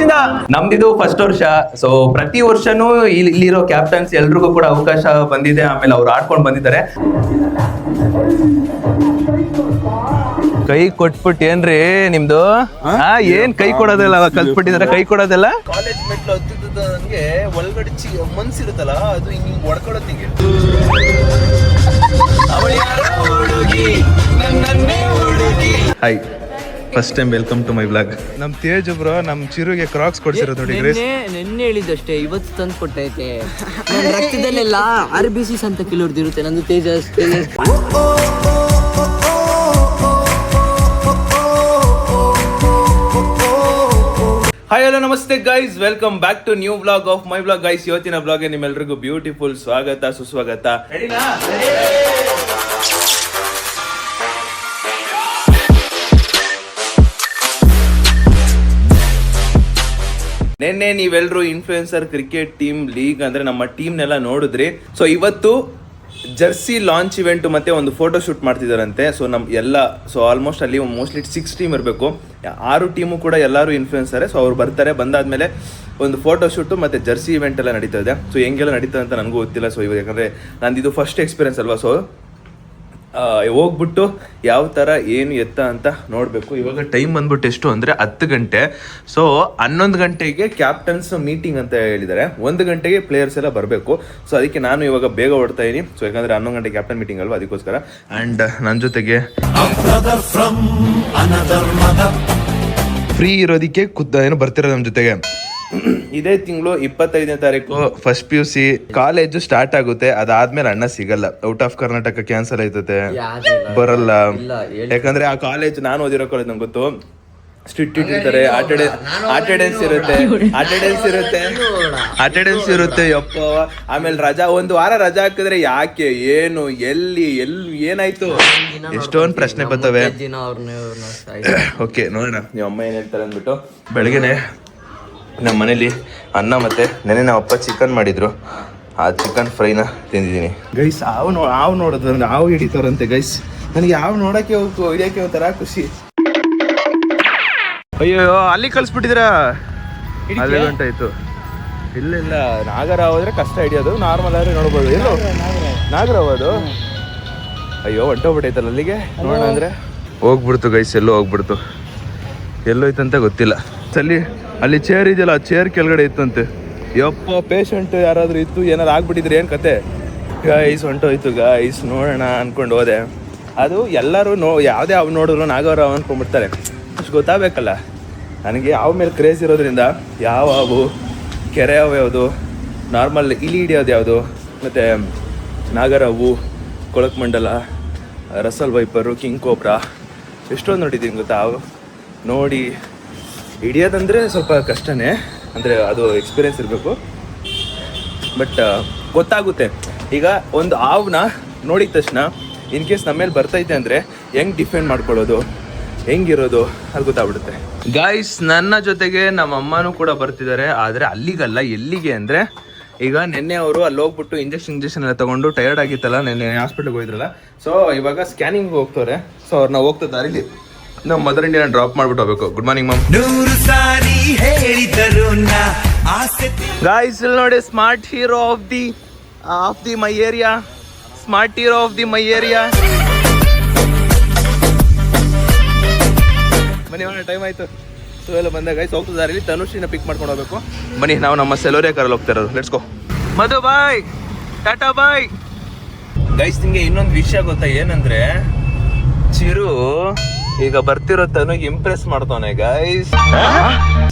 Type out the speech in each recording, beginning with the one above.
ವರ್ಷದಿಂದ ನಮ್ದಿದು ಫಸ್ಟ್ ವರ್ಷ. ಸೊ ಪ್ರತಿ ವರ್ಷನೂ ಇಲ್ಲಿರೋ ಕ್ಯಾಪ್ಟನ್ಸ್ ಎಲ್ರಿಗೂ ಕೂಡ ಅವಕಾಶ ಬಂದಿದೆ. ಆಮೇಲೆ ಅವ್ರು ಆಡ್ಕೊಂಡು ಬಂದಿದ್ದಾರೆ. ಕೈ ಕೊಟ್ಬಿಟ್ಟು ಏನ್ರಿ ನಿಮ್ದು ಏನ್ ಕೈ ಕೊಡೋದಿಲ್ಲ ಕಲ್ತ್ಬಿಟ್ಟಿದಾರೆ. ಕೈ ಕೊಡೋದಿಲ್ಲ ಕಾಲೇಜ್ ಮೆಟ್ಲು ಹತ್ತಿದಂಗೆ ಒಳಗಡೆ ಮನ್ಸಿರುತ್ತಲ್ಲ ಅದು ಹಿಂಗ್ ಹೊಡ್ಕೊಳತ್ ಹಿಂಗೆ. Hi, first time welcome to my blog. ನಮ್ ತೇಜ್ ಬ್ರೋ ನಮ್ ಚಿರುಗೆ ಕ್ರಾಕ್ಸ್ ಕೊಡ್ಸಿರೋದು ನೋಡಿ. ನೆನ್ನೆ ಹೇಳಿದಷ್ಟೇ, ಇವತ್ತು ತಂದು ಕೊಟ್ಟೈತೆ. ನನ್ನ ರಕ್ತದಲ್ಲೆಲ್ಲ RBCs ಅಂತ ಕೆಲವ್ರದಿರುತ್ತೆ, ನಂದು ತೇಜಸ್. ಹಾಯ್ ಹಲೋ ನಮಸ್ತೆ guys, welcome back to new blog of my blog. Guys, ಇವತ್ತಿನ ಬ್ಲಾಗ್ಗೆ ನಿಮ್ಮೆಲ್ರಿಗೂ ಬ್ಯೂಟಿಫುಲ್ ಸ್ವಾಗತ ಸುಸ್ವಾಗತ. ನಿನ್ನೆ ನೀವೆಲ್ಲರೂ ಇನ್ಫ್ಲೂಯೆನ್ಸರ್ ಕ್ರಿಕೆಟ್ ಟೀಮ್ ಲೀಗ್ ಅಂದ್ರೆ ನಮ್ಮ ಟೀಮ್ನೆಲ್ಲ ನೋಡಿದ್ರಿ. ಸೊ ಇವತ್ತು ಜರ್ಸಿ ಲಾಂಚ್ ಇವೆಂಟ್ ಮತ್ತೆ ಒಂದು ಫೋಟೋ ಶೂಟ್ ಮಾಡ್ತಿದಾರಂತೆ. ಸೊ ಸೊ ಆಲ್ಮೋಸ್ಟ್ ಅಲ್ಲಿ ಮೋಸ್ಟ್ಲಿ 6 ಟೀಮ್ ಇರಬೇಕು. 6 ಟೀಮು ಕೂಡ ಎಲ್ಲರೂ ಇನ್ಫ್ಲೂಯೆನ್ಸರೇ. ಸೊ ಅವ್ರು ಬರ್ತಾರೆ, ಬಂದಾದ್ಮೇಲೆ ಒಂದು ಫೋಟೋ ಶೂಟು ಮತ್ತೆ ಜರ್ಸಿ ಇವೆಂಟ್ ಎಲ್ಲ ನಡೀತಾ ಇದೆ. ಸೊ ಹೆಂಗೆಲ್ಲ ನಡೀತದೆ ಅಂತ ನನಗೂ ಗೊತ್ತಿಲ್ಲ. ಸೊ ಇವಾಗ ಯಾಕಂದ್ರೆ ನಂದು ಫಸ್ಟ್ ಎಕ್ಸ್ಪೀರಿಯನ್ಸ್ ಅಲ್ವಾ. ಸೊ ಹೋಗ್ಬಿಟ್ಟು ಯಾವ ಥರ ಏನು ಎತ್ತ ಅಂತ ನೋಡಬೇಕು. ಇವಾಗ ಟೈಮ್ ಬಂದ್ಬಿಟ್ಟು ಎಷ್ಟು ಅಂದರೆ 10 ಗಂಟೆ. ಸೊ 11 ಗಂಟೆಗೆ ಕ್ಯಾಪ್ಟನ್ಸ್ ಮೀಟಿಂಗ್ ಅಂತ ಹೇಳಿದ್ದಾರೆ. 1 ಗಂಟೆಗೆ ಪ್ಲೇಯರ್ಸ್ ಎಲ್ಲ ಬರಬೇಕು. ಸೊ ಅದಕ್ಕೆ ನಾನು ಇವಾಗ ಬೇಗ ಹೊಡ್ತಾ ಇದೀನಿ. ಸೊ ಯಾಕಂದರೆ 11 ಗಂಟೆ ಕ್ಯಾಪ್ಟನ್ ಮೀಟಿಂಗ್ ಅಲ್ವಾ, ಅದಕ್ಕೋಸ್ಕರ. ಆ್ಯಂಡ್ ನನ್ನ ಜೊತೆಗೆ ಫ್ರೀ ಇರೋದಕ್ಕೆ ಏನು ಬರ್ತಿರೋದು ನಮ್ಮ ಜೊತೆಗೆ. ಇದೇ ತಿಂಗಳು 25ನೇ ತಾರೀಕು ಫಸ್ಟ್ PUC ಕಾಲೇಜು ಸ್ಟಾರ್ಟ್ ಆಗುತ್ತೆ. ಅದಾದ್ಮೇಲೆ ಅಣ್ಣ ಸಿಗಲ್ಲ. ಔಟ್ ಆಫ್ ಕರ್ನಾಟಕ ಕ್ಯಾನ್ಸಲ್ ಆಯ್ತದೆ, ಬರಲ್ಲ. ಯಾಕಂದ್ರೆ ಆ ಕಾಲೇಜ್ ನಾನು ಓದಿರೋ ಕಾಲೇಜ್ ನಂಗೆ ಗೊತ್ತು, ಸ್ಟ್ರಿಕ್ಟ್ ಇಟ್ಟಿರ್ತಾರೆ. ಅಟೆಂಡೆನ್ಸ್ ಇರುತ್ತೆ ಯಪ್ಪ. ಆಮೇಲೆ ರಜಾ, ಒಂದು ವಾರ ರಜಾ ಹಾಕಿದ್ರೆ ಯಾಕೆ, ಏನು, ಎಲ್ಲಿ ಏನಾಯ್ತು, ಎಷ್ಟೊಂದು ಪ್ರಶ್ನೆ ಬರ್ತವೆ. ಓಕೆ, ನೋಡೋಣ ನಿಮ್ಮ ಅಮ್ಮ ಏನ್ ಹೇಳ್ತಾರೆ ಅಂದ್ಬಿಟ್ಟು. ಬೆಳಗ್ಗೆನೆ ನಮ್ಮ ಮನೇಲಿ ಅನ್ನ ಮತ್ತೆ ನೆನೆ ನಮ್ಮ ಅಪ್ಪ ಚಿಕನ್ ಮಾಡಿದ್ರು. ಆ ಚಿಕನ್ ಫ್ರೈನ ತಿಂದಿದ್ದೀನಿ ಗೈಸ್. ಹಾವು ನೋಡೋದು, ಹಾವು ಹಿಡಿತಾರಂತೆ ಗೈಸ್. ನನಗೆ ಹಾವು ನೋಡಕ್ಕೆ ಹಿಡಿಯೋಕೆ ಒಂಥರ ಖುಷಿ. ಅಯ್ಯೋ, ಅಲ್ಲಿ ಕಳಿಸ್ಬಿಟ್ಟಿದ್ದೀರಾ? ಅಲ್ಲೇ ಗಂಟಾಯ್ತು. ಇಲ್ಲ ನಾಗರಾವ್ ಆದ್ರೆ ಕಷ್ಟ ಹಿಡಿಯೋದು, ನಾರ್ಮಲ್ ಆದ್ರೆ ನೋಡ್ಬೋದು. ಎಲ್ಲೋ ನಾಗರಾವ್ ಅದು. ಅಯ್ಯೋ, ಹೊಂಟೋಗ್ಬಿಟ್ಟೈತಲ್ಲ ಅಲ್ಲಿಗೆ. ನೋಡೋಣ ಅಂದ್ರೆ ಹೋಗ್ಬಿಡ್ತು ಗೈಸ್, ಎಲ್ಲೋ ಹೋಗ್ಬಿಡ್ತು. ಎಲ್ಲೋಯ್ತಂತ ಗೊತ್ತಿಲ್ಲ. ಅಲ್ಲಿ ಚೇರ್ ಇದೆಯಲ್ಲ, ಆ ಚೇರ್ ಕೆಳಗಡೆ ಇತ್ತಂತೆ. ಯಪ್ಪ, ಪೇಷಂಟ್ ಯಾರಾದ್ರೂ ಇತ್ತು, ಏನಾದ್ರು ಆಗ್ಬಿಟ್ಟಿದ್ರೆ ಏನು ಕತೆ ಗೈಸ್. ಹೊಂಟೋಯ್ತು ಗೈಸ್. ನೋಡೋಣ ಅನ್ಕೊಂಡು ಹೋದೆ. ಅದು ಎಲ್ಲರೂ ಯಾವುದೇ ಹಾವು ನೋಡಿದ್ರು ನಾಗರಾವ್ ಅನ್ಕೊಂಡ್ಬಿಡ್ತಾರೆ. ಅಷ್ಟು ಗೊತ್ತಾಗಬೇಕಲ್ಲ. ನನಗೆ ಯಾವ ಮೇಲೆ ಕ್ರೇಜ್ ಇರೋದ್ರಿಂದ ಯಾವ ಹಾವು, ಕೆರೆ ಹಾವು ಯಾವುದು, ನಾರ್ಮಲ್ ಇಲಿ ಹಿಡಿಯೋದು ಯಾವುದು, ಮತ್ತು ನಾಗರಾವು, ಕೊಳಕಮಂಡಲ, ರಸಲ್ ವೈಪರು, ಕಿಂಗ್ ಕೋಬ್ರಾ, ಎಷ್ಟೊಂದು ನೋಡಿದ್ದೀನಿ ಗೊತ್ತಾ. ಹಾವು ನೋಡಿ ಹಿಡಿಯೋದಂದರೆ ಸ್ವಲ್ಪ ಕಷ್ಟನೇ, ಅಂದರೆ ಅದು ಎಕ್ಸ್ಪೀರಿಯೆನ್ಸ್ ಇರಬೇಕು. ಬಟ್ ಗೊತ್ತಾಗುತ್ತೆ. ಈಗ ಒಂದು ಹಾವನ್ನ ನೋಡಿದ ತಕ್ಷಣ ಇನ್ ಕೇಸ್ ನಮ್ಮ ಮೇಲೆ ಬರ್ತೈತೆ ಅಂದರೆ ಹೆಂಗೆ ಡಿಫೆಂಡ್ ಮಾಡ್ಕೊಳ್ಳೋದು, ಹೆಂಗಿರೋದು ಅದು ಗೊತ್ತಾಗ್ಬಿಡುತ್ತೆ ಗಾಯ್ಸ್. ನನ್ನ ಜೊತೆಗೆ ನಮ್ಮ ಅಮ್ಮನೂ ಕೂಡ ಬರ್ತಿದ್ದಾರೆ. ಆದರೆ ಅಲ್ಲಿಗಲ್ಲ, ಎಲ್ಲಿಗೆ ಅಂದರೆ ಈಗ ನಿನ್ನೆ ಅವರು ಅಲ್ಲಿ ಹೋಗ್ಬಿಟ್ಟು ಇಂಜೆಕ್ಷನ್ ಎಲ್ಲ ತೊಗೊಂಡು ಟಯರ್ಡ್ ಆಗಿತ್ತಲ್ಲ, ನಿನ್ನೆ ಹಾಸ್ಪಿಟ್ಲಿಗೆ ಹೋಗಿದ್ರಲ್ಲ. ಸೊ ಇವಾಗ ಸ್ಕ್ಯಾನಿಂಗ್ ಹೋಗ್ತಾರೆ. ಸೊ ಅವ್ರನ್ನ ಹೋಗ್ತಾ ದಾರಿಲಿ ನಾವು ಮದರ್ ಇಂಡಿಯಾ ಡ್ರಾಪ್ ಮಾಡ್ಬಿಟ್ಟು ಹೋಗ್ಬೇಕು. Good morning ma'am. ಗಾಯ್ಸ್ ಇಲ್ಲಿ ನೋಡಿ, smart hero of the my area. Smart hero of the my area. ಬನ್ನಿ, ಟೈಮ್ ಆಯ್ತು. ಸೊ ಎಲ್ಲ ಬಂದಾಗ ಗೈಸ್ ಹೋಗ್ತಾ ದಾರಿಲಿ ತನುಶ್ರೀನ ಪಿಕ್ ಮಾಡ್ಕೊಂಡು ಹೋಗ್ಬೇಕು. ಬನ್ನಿ, ನಾವು ನಮ್ಮ ಸೆಲೋರಿಯಾ ಕಾರಲ್ಲಿ ಹೋಗ್ತಾ ಇರೋದು. Let's go. Madhu bye, tata bye. Guys, ನಿಮಗೆ ಇನ್ನೊಂದು ವಿಷಯ ಗೊತ್ತಾ ಏನಂದ್ರೆ, ಚಿರು ಈಗ ಬರ್ತಿರೋ ತನುಗೆ ಇಂಪ್ರೆಸ್ ಮಾಡ್ತಾನೆ ಗೈಸ್.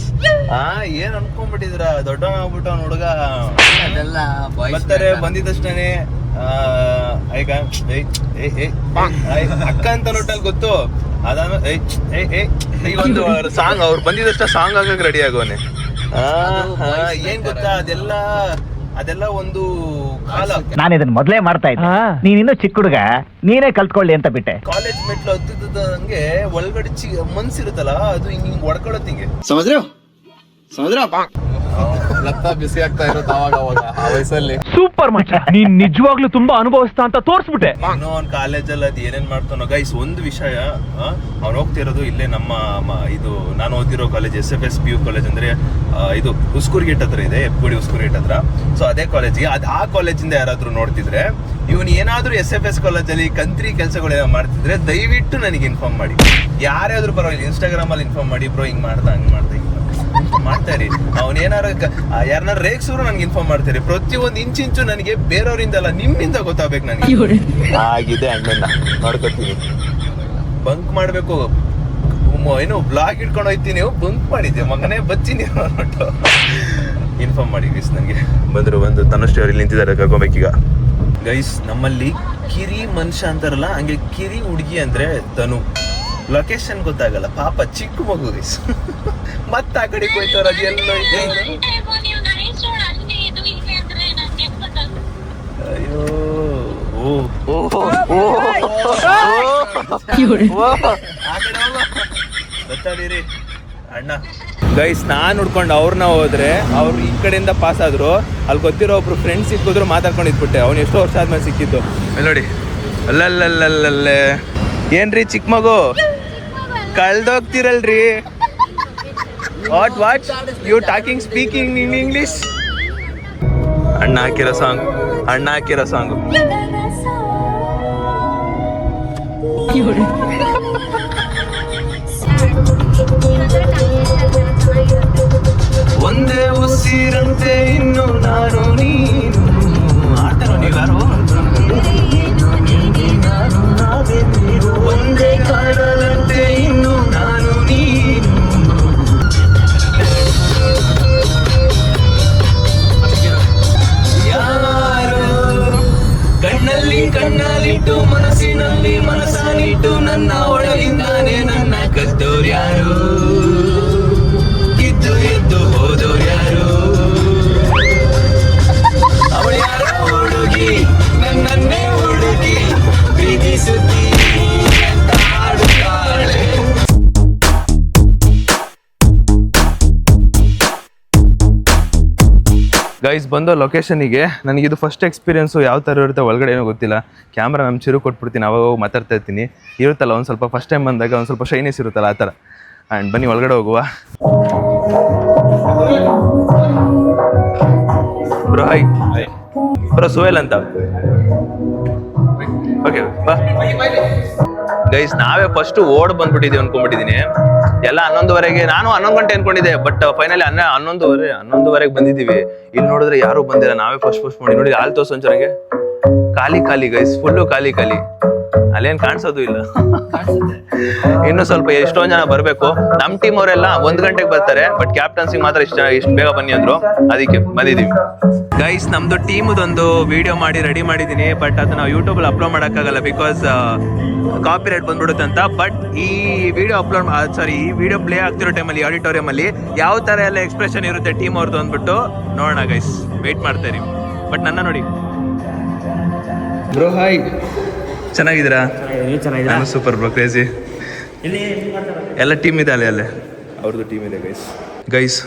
ಏನ್ ಅನ್ಕೊಂಡ್ಬಿಟ್ಟಿದ್ರ, ದೊಡ್ಡ ಆಗ್ಬಿಟ್ಟು ಅವ್ನ ಹುಡುಗ. ಬರ್ತಾರೆ, ಬಂದಿದ್ದಷ್ಟೇ ಈಗ ಅಕ್ಕ ಅಂತ ನೋಟಲ್ಲಿ ಗೊತ್ತು. ಅದಾದ್ಮೇಲೆ ಈಗ ಒಂದು ಸಾಂಗ್, ಅವ್ರು ಬಂದಿದ್ದಷ್ಟ ಸಾಂಗ್ ಆಗಕ್ಕೆ ರೆಡಿ ಆಗೋನೆ. ಏನ್ ಗೊತ್ತಾ, ಅದೆಲ್ಲ ಒಂದು ಕಾಲ. ನಾನು ಇದನ್ನ ಮೊದಲೇ ಮಾಡ್ತಾ ಇದ್ದೆ, ನೀನಿನ್ನೂ ಚಿಕ್ಕ ಹುಡುಗ, ನೀನೇ ಕಲ್ತ್ಕೊಳ್ಳಿ ಅಂತ ಬಿಟ್ಟೆ. ಕಾಲೇಜ್ ಮೆಟ್ಲು ಹತ್ತಿದಂಗೆ ಒಳಗಡೆ ಮನ್ಸಿರುತ್ತಲ್ಲ ಅದು ಹಿಂಗ್ ಹೊಡ್ಕೊಳತ್ ಹಿಂಗೆ. ರಕ್ತ ಬಿಸಿ ಆಗ್ತಾ ಇರುತ್ತೆ ಅವಾಗ ಆ ವಯಸ್ಸಲ್ಲಿ. ಸೂಪರ್ ಮಚ್ಚ, ನೀನ್ ನಿಜವಾಗ್ಲೂ ತುಂಬಾ ಅನುಭವಿಸ್ತಾ ಅಂತ ತೋರ್ಸ್ಬಿಟ್ಟೆ. ಇನ್ನೂ ಅವ್ನ ಕಾಲೇಜಲ್ಲಿ ಅದು ಏನೇನ್ ಮಾಡ್ತಾನೋ ಗೈಸ್. ಒಂದು ವಿಷಯ, ಅವ್ನು ಹೋಗ್ತಿರೋದು ಇಲ್ಲೇ ನಮ್ಮ ಇದು ನಾನು ಓದಿರೋ ಕಾಲೇಜ್ SFS PU ಕಾಲೇಜ್ ಅಂದ್ರೆ ಇದು ಉಸ್ಕೂರ್ ಗೇಟ್ ಹತ್ರ ಇದೆ, ಎಪ್ಗುಡಿ ಉಸ್ಕೂರ್ ಗೇಟ್ ಹತ್ರ. ಸೊ ಅದೇ ಕಾಲೇಜಿಗೆ ಆ ಕಾಲೇಜಿಂದ ಯಾರಾದ್ರೂ ನೋಡ್ತಿದ್ರೆ, ಇವನು ಏನಾದ್ರೂ SFS ಕಾಲೇಜಲ್ಲಿ ಕಂತ್ರಿ ಕೆಲಸಗಳು ಮಾಡ್ತಿದ್ರೆ ದಯವಿಟ್ಟು ನನಗೆ ಇನ್ಫಾರ್ಮ್ ಮಾಡಿ. ಯಾರ್ಯಾದ್ರೂ ಪರವಾಗಿಲ್ಲ, ಇನ್ಸ್ಟಾಗ್ರಾಮ್ ಅಲ್ಲಿ ಇನ್ಫಾರ್ಮ್ ಮಾಡಿ, ಬ್ರೋ ಹಿಂಗ್ ಮಾಡ್ತಾ ಹಂಗ್ ಮಾಡ್ತಾ ಮಾಡ್ತಾರಿ. ಅವ್ನ ಯಾರನ್ನಾರು ರೇಗ್ಸೂರು ನನ್ಗೆ ಇನ್ಫಾರ್ಮ್ ಮಾಡ್ತಾರೆ. ಪ್ರತಿಯೊಂದು ಇಂಚಿಂಚು ನನಗೆ ಬೇರೆಯವರಿಂದಲ್ಲ ನಿಮ್ಮಿಂದ ಗೊತ್ತಾಗ್ಬೇಕು ನನಗೆ. ಆಗಿದೆ ಅಣ್ಣನ ನೋಡ್ಕೊತೀನಿ. ಬಂಕ್ ಮಾಡ್ಬೇಕು, ಏನೋ ಬ್ಲಾಗ್ ಇಟ್ಕೊಂಡು ಹೋಯ್ತೀನಿ, ಬಂಕ್ ಮಾಡಿದ್ದೆ ಮಗನೇ ಬಚ್ಚಿನಿ ಅಂದ್ಬಿಟ್ಟು ಇನ್ಫಾರ್ಮ್ ಮಾಡಿ ಗೈಸ್. ನನಗೆ ಬಂದು ತನುಶ್ರೀ ಅವ್ರು ಇಲ್ಲಿ ನಿಂತಿದ್ದಾರೆ, ಕರ್ಕೊಬೇಕೀಗ. ಗೈಸ್ ನಮ್ಮಲ್ಲಿ ಕಿರಿ ಮನುಷ್ಯ ಅಂತಾರಲ್ಲ, ಹಂಗೆ ಕಿರಿ ಹುಡುಗಿ ಅಂದ್ರೆ ತನು. ಲೊಕೇಶನ್ ಗೊತ್ತಾಗಲ್ಲ ಪಾಪ, ಚಿಕ್ಕ ಮಗು ಗೈಸ್. ಮತ್ತೆ ಆ ಕಡೆ ಹೋಯ್ತಾರ, ಅದು ಎಲ್ಲೋ ಅಯ್ಯೋ ಗೊತ್ತಾಡಿರಿ ಅಣ್ಣ. ಗೈಸ್ ನಾನು ಹುಡ್ಕೊಂಡು ಅವ್ರನ್ನ ಹೋದ್ರೆ ಅವ್ರು ಈ ಕಡೆಯಿಂದ ಪಾಸ್ ಆದ್ರು, ಅಲ್ಲಿ ಗೊತ್ತಿರೋ ಒಬ್ರು ಫ್ರೆಂಡ್ಸ್ ಸಿಕ್ಕಿದ್ರು, ಮಾತಾಡ್ಕೊಂಡು ಇದ್ಬಿಟ್ಟೆ. ಅವ್ನು ಎಷ್ಟೋ ವರ್ಷ ಆದ್ಮೇಲೆ ಸಿಕ್ಕಿದ್ದು. ನೋಡಿ ಅಲ್ಲಲ್ಲಲ್ಲಲ್ಲೇ ಏನ್ರಿ ಚಿಕ್ಕ ಮಗು ಕಳ್ದೋಗ್ತಿರಲ್ರಿ. What you speaking in English? ಅಣ್ಣ ಹಾಕಿರೋ ಸಾಂಗ್ ಒಂದೇ ಉಸಿರಂತೆ ಇನ್ನು ನಾನು ನೀನು. ಆಡ್ತಾರೋ ನೀವ್ಯಾರು? ಒಂದೇ ಕಾಡಲಂತೆ ಇನ್ನು ನಾನು ನೀನು. ಯಾರು ಕಣ್ಣಲ್ಲಿಟ್ಟು ಮನಸ್ಸಿನಲ್ಲಿ ಮನಸ್ಸನ್ನಿಟ್ಟು ನನ್ನ ಒಳಗಿಂದಾನೆ ನನ್ನ ಕದ್ದೋರು ಯಾರು, ಎದ್ದು ಹೋದೋರು ಯಾರು? ಅವಳು ಯಾರೋ ಹುಡುಗಿ, ನನ್ನನ್ನೇ ಹುಡುಗಿ ಪ್ರೀತಿಸುತ್ತೀ ಅಂತ ಹಾಡುತ್ತಾಳೆ. ಗೈಸ್ ಬಂದು ಲೊಕೇಶನಿಗೆ. ನನಗಿದು ಫಸ್ಟ್ ಎಕ್ಸ್ಪೀರಿಯನ್ಸು, ಯಾವ ಥರ ಇರುತ್ತೆ ಒಳಗಡೆ ಏನೋ ಗೊತ್ತಿಲ್ಲ. ಕ್ಯಾಮ್ರಾ ನಮ್ಮ ಚಿರು ಕೊಟ್ಬಿಡ್ತೀನಿ, ಅವಾಗ ಮಾತಾಡ್ತಾ ಇರ್ತೀನಿ. ಇರುತ್ತಲ್ಲ ಒಂದು ಸ್ವಲ್ಪ ಫಸ್ಟ್ ಟೈಮ್ ಬಂದಾಗ ಒಂದು ಸ್ವಲ್ಪ ಶೈನೆಸ್ ಇರುತ್ತಲ್ಲ, ಆ ಥರ. ಆ್ಯಂಡ್ ಬನ್ನಿ ಒಳಗಡೆ ಹೋಗುವ. ಬ್ರೋ ಹಾಯ್ ಬ್ರೋ, ಸುವೇಲ್ ಅಂತ. ಓಕೆ ಬಾ. ಗೈಸ್ ನಾವೇ ಫಸ್ಟ್ ಓಡ್ ಬಂದ್ಬಿಟ್ಟಿದ್ದೀವಿ ಅನ್ಕೊಂಡ್ಬಿಟ್ಟಿದ್ದೀನಿ. ಎಲ್ಲ 11:30ಗೆ, ನಾನು 11 ಗಂಟೆ ಅನ್ಕೊಂಡಿದ್ದೆ, ಬಟ್ ಫೈನಲಿ 11:30ಗೆ ಬಂದಿದ್ದೀವಿ. ಇಲ್ಲಿ ನೋಡಿದ್ರೆ ಯಾರು ಬಂದಿಲ್ಲ, ನಾವೇ ಫಸ್ಟ್ ಮಾಡಿ. ನೋಡಿ ಹಾಲ್ ತೋರ್ಸು ಒಂಚೂರಂಗೆ, ಖಾಲಿ ಗೈಸ್, ಫುಲ್ಲು ಖಾಲಿ. ಅಲ್ಲೇನು ಕಾಣಿಸೋದು ಇಲ್ಲ. ಇನ್ನು ಸ್ವಲ್ಪ ಎಷ್ಟೊಂದು ಜನ ಬರಬೇಕು. ನಮ್ಮ ಟೀಮ್ ಅವರೆಲ್ಲ 1 ಗಂಟೆಗೆ ಬರ್ತಾರೆ, ಬಟ್ ಕ್ಯಾಪ್ಟನ್ಸಿಗೆ ಮಾತ್ರ ಇಷ್ಟು ಬೇಗ ಬನ್ನಿ ಅಂದ್ರು, ಅದಕ್ಕೆ ಬಂದಿದ್ದೀವಿ. ಗೈಸ್ ನಮ್ದು ಟೀಮ್ದೊಂದು ವಿಡಿಯೋ ಮಾಡಿ ರೆಡಿ ಮಾಡಿದ್ದೀನಿ, ಬಟ್ ಅದನ್ನ ಯೂಟ್ಯೂಬಲ್ಲಿ ಅಪ್ಲೋಡ್ ಮಾಡೋಕ್ಕಾಗಲ್ಲ, ಬಿಕಾಸ್ ಕಾಪಿರೈಟ್ ಬಂದ್ಬಿಡುತ್ತೆ ಅಂತ. ಬಟ್ ಈ ವಿಡಿಯೋ ಪ್ಲೇ ಆಗ್ತಿರೋ ಟೈಮಲ್ಲಿ ಆಡಿಟೋರಿಯಮಲ್ಲಿ ಯಾವ ಥರ ಎಲ್ಲ ಎಕ್ಸ್ಪ್ರೆಷನ್ ಇರುತ್ತೆ ಟೀಮ್ ಅವ್ರದ್ದು ಅಂದ್ಬಿಟ್ಟು ನೋಡೋಣ ಗೈಸ್, ವೆಯ್ಟ್ ಮಾಡ್ತಾ ಇರಿ. ಬಟ್ ನನ್ನ ನೋಡಿ ಬ್ರೋ, ಹಾಯ್, ಚೆನ್ನಾಗಿದ್ದೀರಾ? ನಾನು ಸೂಪರ್ ಬ್ರೋ, ಕ್ರೇಜಿ. ಎಲ್ಲ ಟೀಮ್ ಇದೆ ಅಲ್ಲೇ ಅವ್ರದ್ದು ಟೀಮ್ ಇದೆ ಗೈಸ್.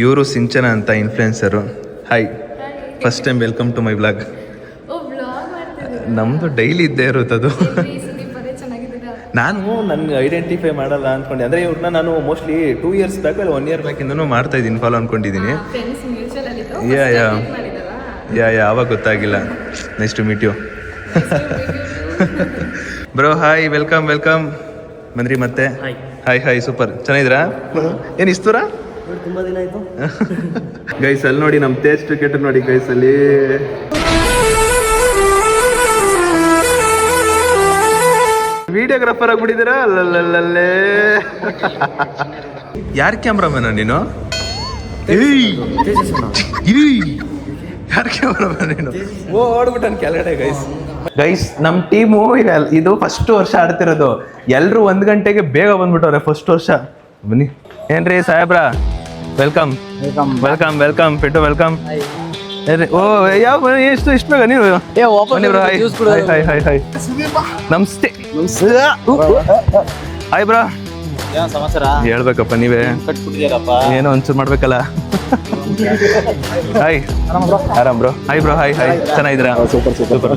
ಇವರು ಸಿಂಚನ ಅಂತ ಇನ್ಫ್ಲುಯೆನ್ಸರು. Hi, first time welcome to my blog. ನಮ್ಮದು ಡೈಲಿ ಇದ್ದೇ ಇರುತ್ತದು. ನಾನು ನನಗೆ ಐಡೆಂಟಿಫೈ ಮಾಡಲ್ಲ ಅಂದ್ಕೊಂಡೆ. ಅಂದರೆ ಇವ್ರನ್ನ ನಾನು ಮೋಸ್ಟ್ಲಿ 2 years ಬ್ಯಾಕ್ ಅಲ್ಲಿ 1 year ಬ್ಯಾಕಿಂದನೂ ಮಾಡ್ತಾ ಇದ್ದೀನಿ, ಫಾಲೋ ಅಂದ್ಕೊಂಡಿದ್ದೀನಿ. ಯಾ ಆವಾಗ ಗೊತ್ತಾಗಿಲ್ಲ. Nice to meet you bro. Hi, welcome ಬಂದ್ರಿ ಮತ್ತೆ. ಹಾಯ್ ಸೂಪರ್, ಚೆನ್ನಾಗಿದ್ರಾ? ಏನು ಇಸ್ತೂರಾ? ತುಂಬಾ ದಿನ ಆಯ್ತು ಗೈಸ್. ಅಲ್ಲಿ ನೋಡಿ ನಮ್ಮ ತೇಜ್ ಕ್ರಿಕೆಟರ್ ನೋಡಿ ಗೈಸ್, ಅಲ್ಲಿ ವಿಡಿಯೋಗ್ರಾಫರ್ ಆಗ್ಬಿಟ್ಟಿದ್ದೀರಾ? ಅಲ್ಲಲ್ಲೇ ಯಾರ್ ಕ್ಯಾಮ್ರಾಮನ್ ನೀನು? ಯಾರ್ ಕ್ಯಾಮ್ರಾಮನ್ ನೀನು? ಓಡ್ಬಿಟ್ಟನ್ ಕೆಳಗಡೆ ಗೈಸ್. ನಮ್ಮ ಟೀಮು ಇದು ಫಸ್ಟ್ ವರ್ಷ ಆಡ್ತಿರೋದು. ಎಲ್ರು 1 ಗಂಟೆಗೆ ಬೇಗ ಬಂದ್ಬಿಟ್ಟವ್ರೆ ಫಸ್ಟ್ ವರ್ಷ. ಬನ್ನಿ. ಏನ್ರಿ ಸಾಹೇಬ್ರ, ವೆಲ್ಕಮ್. ಪಿಟ್ಟು ವೆಲ್ಕಮ್. ಓ ಯಾವ ಇಷ್ಟು ಬೇಗ ನೀವು? ಹಾಯ್ ನಮಸ್ತೆ. ಹಾಯ್ ಬ್ರಾ, ಸಮಾಚಾರ ಹೇಳ್ಬೇಕಪ್ಪ ನೀವೇ. ಏನೋ ಒಂಚೂರು ಮಾಡ್ಬೇಕಲ್ಲ. ಹಾಯ್ ಆರಾಮ್ bro. Hi bro. Hi hi. ಚೆನ್ನಾಗಿದ್ದೀರಾ? ಸೂಪರ್.